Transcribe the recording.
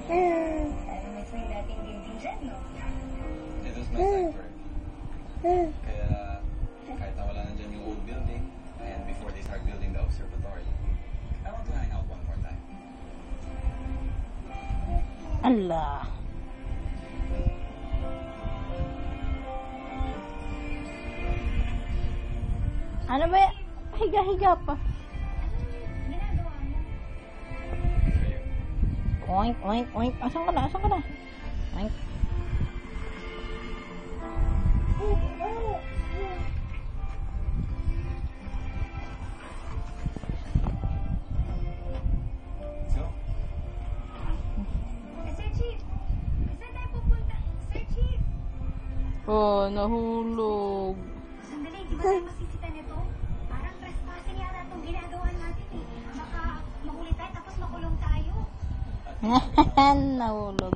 Ano may free natin building dyan, no? It was my sector. Kaya kahit nawala na dyan yung old building, and before they start building the observatory, I want to hang out one more time. Allah. Ano ba yan? Higa-higa pa. Ginagawa mo. Oink, oink, oink. Asan ka na? Asan ka na? Oink. So, Sir Chief, saan tayo pupunta? Sir Chief! Oh, nahulog. Sandali, di ba tayo masisita nito? Parang trespassing yata itong ginagawa natin eh. Baka mahuli tayo tapos makulong tayo. Nahulog.